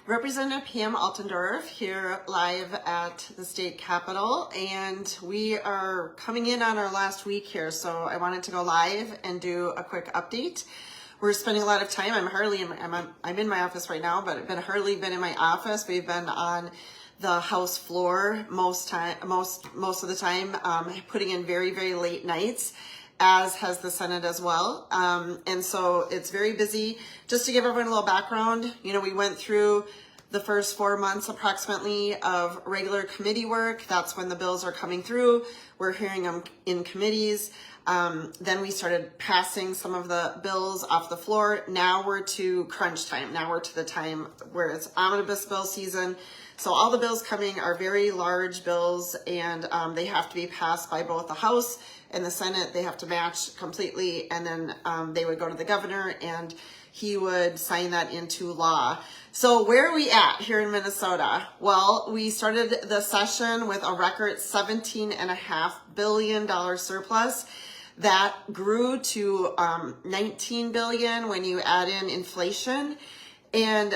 Representative Pam Altendorf here live at the state capitol, and we are coming in on our last week here, so I wanted to go live and do a quick update. We're spending a lot of time. I'm in my office right now, but I've hardly been in my office. We've been on the House floor most of the time, putting in very, very late nights, as has the Senate as well. And so it's very busy. Just to give everyone a little background, we went through the first 4 months approximately of regular committee work. That's when the bills are coming through. We're hearing them in committees. Then we started passing some of the bills off the floor. Now we're to crunch time. Now we're to the time where it's omnibus bill season. So all the bills coming are very large bills, and they have to be passed by both the House and the Senate. They have to match completely, and then they would go to the governor and he would sign that into law. So where are we at here in Minnesota? Well, we started the session with a record $17.5 billion surplus. That grew to $19 billion when you add in inflation. And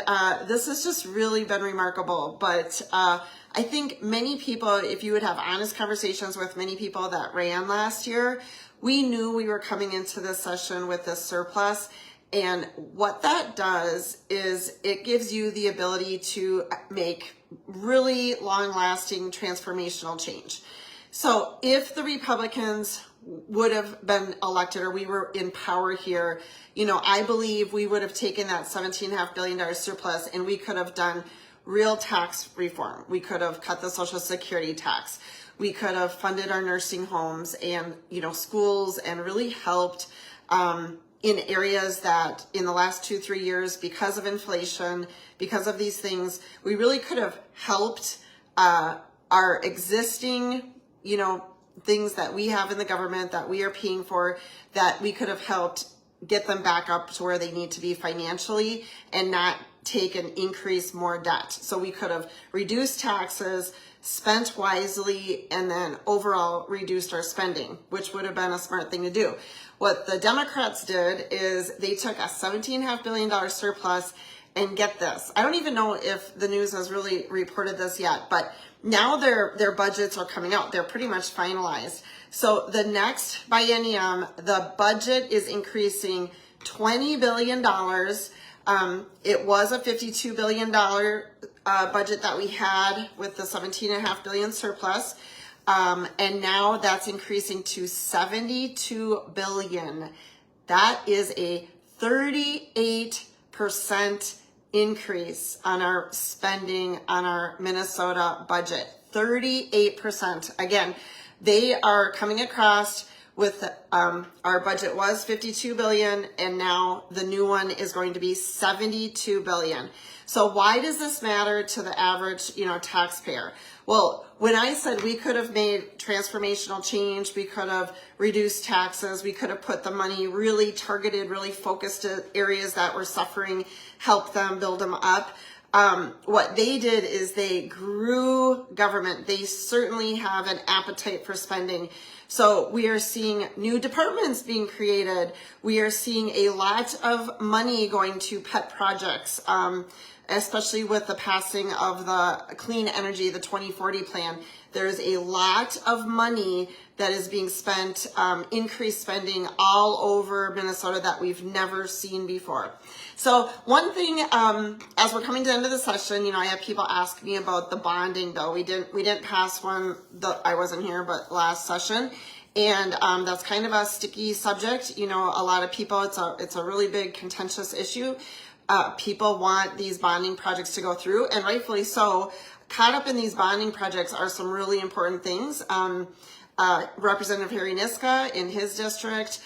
this has just really been remarkable. But I think many people, if you would have honest conversations with many people that ran last year, we knew we were coming into this session with this surplus. And what that does is it gives you the ability to make really long-lasting transformational change. So if the Republicans would have been elected, or we were in power here, I believe we would have taken that $17.5 billion surplus and we could have done real tax reform. We could have cut the Social Security tax. We could have funded our nursing homes and, schools, and really helped in areas that in the last 2-3 years, because of inflation, because of these things, we really could have helped our existing, things that we have in the government that we are paying for, that we could have helped get them back up to where they need to be financially and not take and increase more debt. So we could have reduced taxes, spent wisely, and then overall reduced our spending, which would have been a smart thing to do. What the Democrats did is they took a $17.5 billion surplus, and get this, I don't even know if the news has really reported this yet, but now their budgets are coming out. They're pretty much finalized. So the next biennium, the budget is increasing $20 billion. It was a $52 billion budget that we had with the $17.5 billion surplus. And now that's increasing to $72 billion. That is a 38% increase on our spending on our Minnesota budget. 38%. Again, they are coming across with our budget was $52 billion, and now the new one is going to be $72 billion. So why does this matter to the average, taxpayer? Well, when I said we could have made transformational change, we could have reduced taxes, we could have put the money really targeted, really focused to areas that were suffering, help them, build them up. What they did is they grew government. They certainly have an appetite for spending. So we are seeing new departments being created. We are seeing a lot of money going to pet projects, especially with the passing of the clean energy, the 2040 plan. There's a lot of money that is being spent, increased spending all over Minnesota that we've never seen before. So one thing, as we're coming to the end of the session, I have people ask me about the bonding bill. We didn't pass one, I wasn't here, but last session. And that's kind of a sticky subject. A lot of people, it's a really big contentious issue. People want these bonding projects to go through, and rightfully so. Caught up in these bonding projects are some really important things. Representative Harry Niska in his district,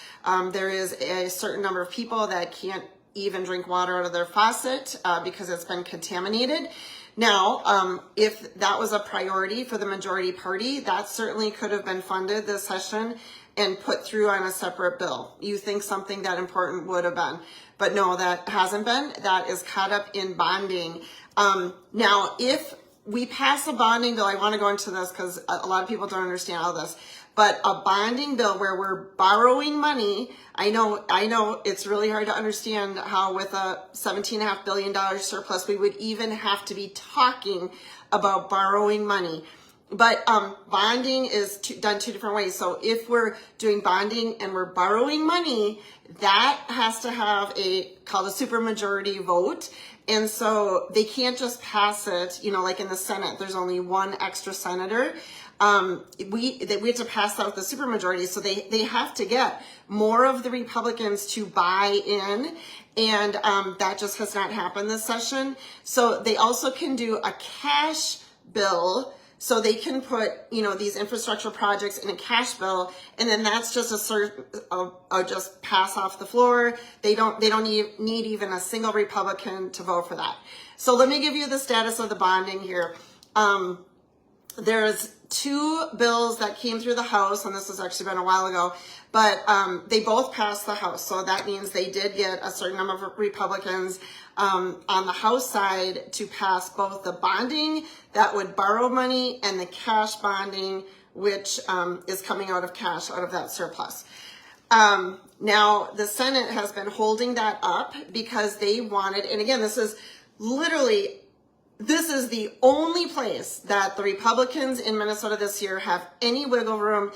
there is a certain number of people that can't even drink water out of their faucet because it's been contaminated. Now, if that was a priority for the majority party, that certainly could have been funded this session and put through on a separate bill. You think something that important would have been. But no, that hasn't been. That is caught up in bonding. Now, if we pass a bonding bill, I want to go into this because a lot of people don't understand all this. But a bonding bill where we're borrowing money, I know it's really hard to understand how with a $17.5 billion surplus, we would even have to be talking about borrowing money. But bonding is done two different ways. So if we're doing bonding and we're borrowing money, that has to have called a supermajority vote. And so they can't just pass it, like in the Senate, there's only one extra senator. We have to pass out the supermajority. So they have to get more of the Republicans to buy in. And that just has not happened this session. So they also can do a cash bill. So they can put, these infrastructure projects in a cash bill, and then that's just just pass off the floor. They don't need even a single Republican to vote for that. So let me give you the status of the bonding here. There's two bills that came through the House, and this has actually been a while ago, but they both passed the House. So that means they did get a certain number of Republicans on the House side to pass both the bonding that would borrow money and the cash bonding, which is coming out of cash, out of that surplus. Now, the Senate has been holding that up because they wanted, and again, this is the only place that the Republicans in Minnesota this year have any wiggle room,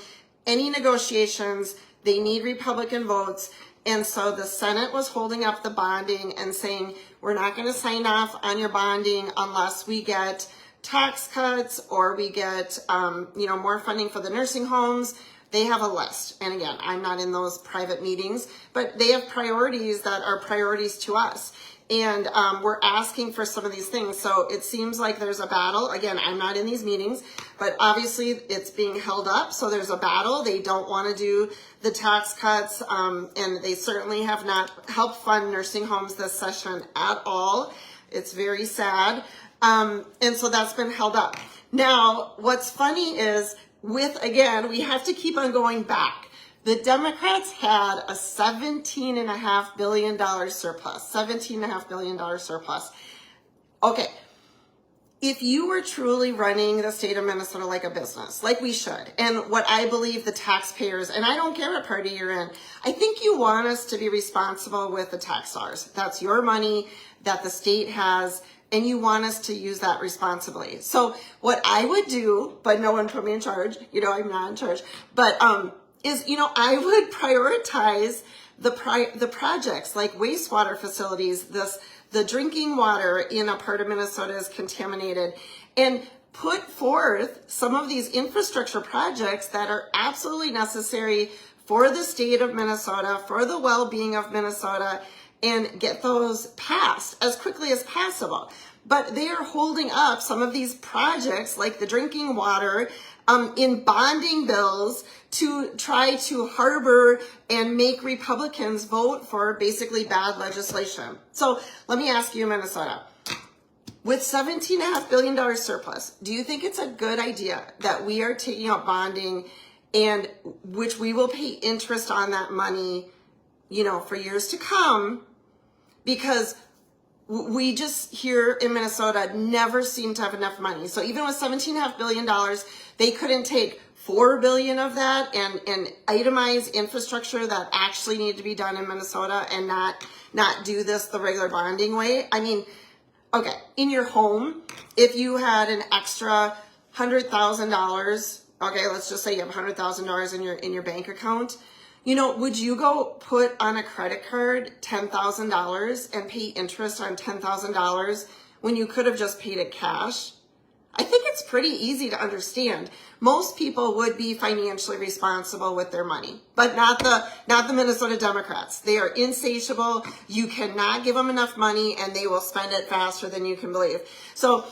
any negotiations. They need Republican votes. And so the Senate was holding up the bonding and saying, we're not going to sign off on your bonding unless we get tax cuts or we get, more funding for the nursing homes. They have a list. And again, I'm not in those private meetings, but they have priorities that are priorities to us. And we're asking for some of these things. So it seems like there's a battle. Again, I'm not in these meetings, but obviously it's being held up. So there's a battle. They don't want to do the tax cuts. And they certainly have not helped fund nursing homes this session at all. It's very sad. And so that's been held up. Now, what's funny is again, we have to keep on going back. The Democrats had a $17.5 billion surplus, $17.5 billion surplus. Okay, if you were truly running the state of Minnesota like a business, like we should, and what I believe the taxpayers, and I don't care what party you're in, I think you want us to be responsible with the tax dollars. That's your money that the state has, and you want us to use that responsibly. So what I would do, but no one put me in charge, I'm not in charge, but I would prioritize the projects like wastewater facilities, the drinking water in a part of Minnesota is contaminated, and put forth some of these infrastructure projects that are absolutely necessary for the state of Minnesota, for the well-being of Minnesota, and get those passed as quickly as possible. But they are holding up some of these projects like the drinking water in bonding bills to try to harbor and make Republicans vote for basically bad legislation. So let me ask you, Minnesota, with $17.5 billion surplus, do you think it's a good idea that we are taking out bonding and which we will pay interest on that money, for years to come? Because we just here in Minnesota never seem to have enough money. So even with $17.5 billion, they couldn't take $4 billion of that and itemize infrastructure that actually needed to be done in Minnesota and not do this the regular bonding way. I mean, okay, in your home, if you had an extra $100,000, okay, let's just say you have $100,000 in your bank account, would you go put on a credit card $10,000 and pay interest on $10,000 when you could have just paid it cash? I think it's pretty easy to understand. Most people would be financially responsible with their money, but not the Minnesota Democrats. They are insatiable. You cannot give them enough money and they will spend it faster than you can believe. So,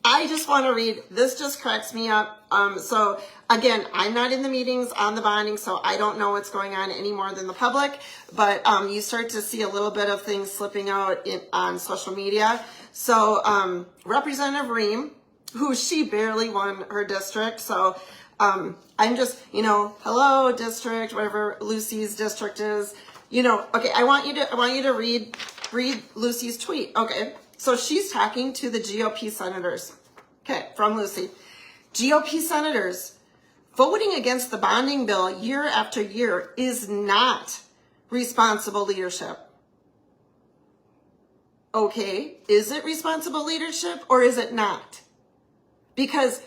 I just want to read, this just cracks me up. So again, I'm not in the meetings on the bonding, so I don't know what's going on any more than the public, but you start to see a little bit of things slipping out on social media. So Representative Ream, who she barely won her district, so I'm just, hello district, whatever Lucy's district is, okay, I want you to read Lucy's tweet. Okay. So she's talking to the GOP senators. Okay, from Lucy. GOP senators, Voting against the bonding bill year after year is not responsible leadership. Okay, is it responsible leadership or is it not? Because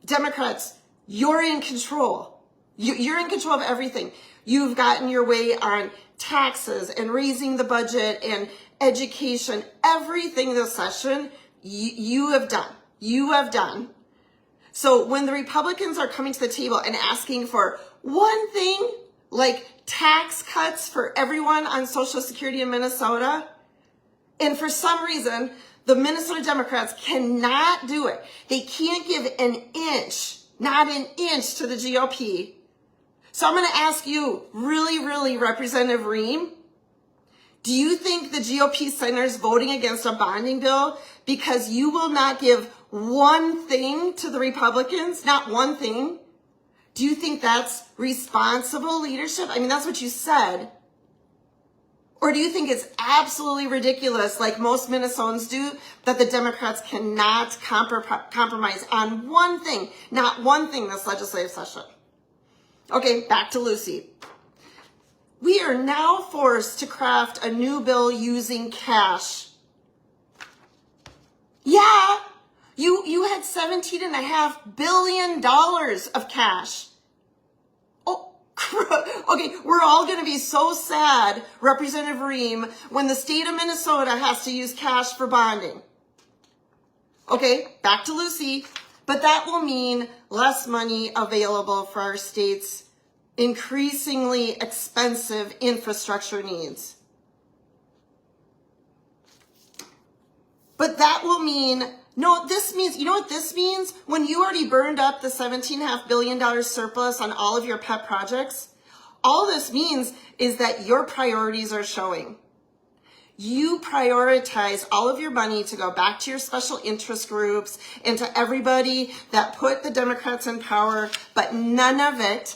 Democrats, you're in control. You're in control of everything. You've gotten your way on taxes and raising the budget and education. Everything this session, you have done. You have done. So when the Republicans are coming to the table and asking for one thing, like tax cuts for everyone on Social Security in Minnesota, and for some reason, the Minnesota Democrats cannot do it. They can't give an inch, not an inch, to the GOP. So I'm going to ask you, really, Representative Ream, do you think the GOP senators voting against a bonding bill because you will not give one thing to the Republicans, not one thing? Do you think that's responsible leadership? I mean, that's what you said. Or do you think it's absolutely ridiculous, like most Minnesotans do, that the Democrats cannot compromise on one thing, not one thing this legislative session? Okay, back to Lucy. We are now forced to craft a new bill using cash. Yeah, you had $17.5 billion of cash. Okay, we're all going to be so sad, Representative Ream, when the state of Minnesota has to use cash for bonding. Okay, back to Lucy. But that will mean less money available for our state's increasingly expensive infrastructure needs. But that will mean, no, this means, you know what this means? When you already burned up the $17.5 billion surplus on all of your pet projects, all this means is that your priorities are showing. You prioritize all of your money to go back to your special interest groups and to everybody that put the Democrats in power, but none of it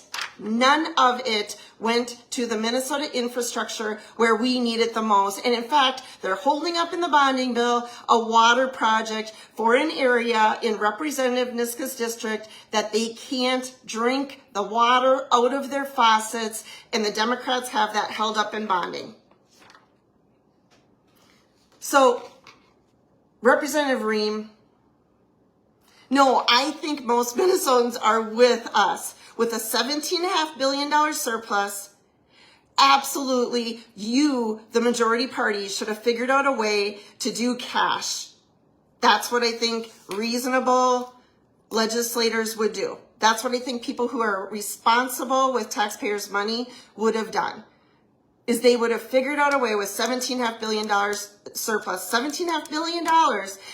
went to the Minnesota infrastructure where we need it the most. And in fact, they're holding up in the bonding bill a water project for an area in Representative Niska's district that they can't drink the water out of their faucets, and the Democrats have that held up in bonding. So, Representative Ream, no, I think most Minnesotans are with us. With a $17.5 billion surplus, absolutely, you, the majority party, should have figured out a way to do cash. That's what I think reasonable legislators would do. That's what I think people who are responsible with taxpayers' money would have done. Is they would have figured out a way with $17.5 billion surplus, $17.5 billion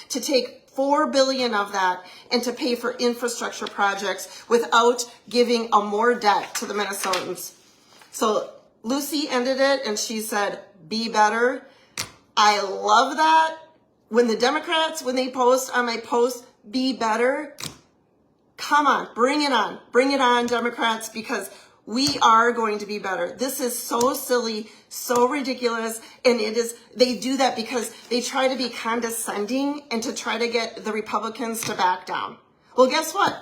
to take $4 billion of that and to pay for infrastructure projects without giving a more debt to the Minnesotans. So Lucy ended it and she said, be better. I love that. When the Democrats, when they post on my post, be better, come on, bring it on, Democrats, because we are going to be better. This is so silly, so ridiculous, and they do that because they try to be condescending and to try to get the Republicans to back down. Well, guess what?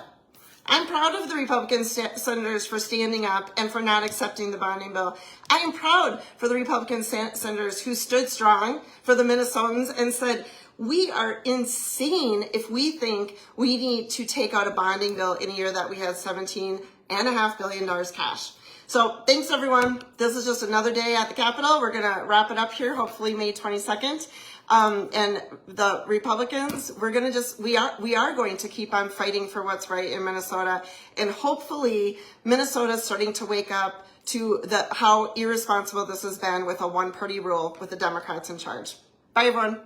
I'm proud of the Republican senators for standing up and for not accepting the bonding bill. I am proud for the Republican senators who stood strong for the Minnesotans and said, we are insane if we think we need to take out a bonding bill in a year that we had $17.5 billion cash. So thanks everyone. This is just another day at the Capitol. We're gonna wrap it up here, hopefully May 22nd. And the Republicans, we are going to keep on fighting for what's right in Minnesota. And hopefully Minnesota's starting to wake up to how irresponsible this has been with a one-party rule with the Democrats in charge. Bye everyone.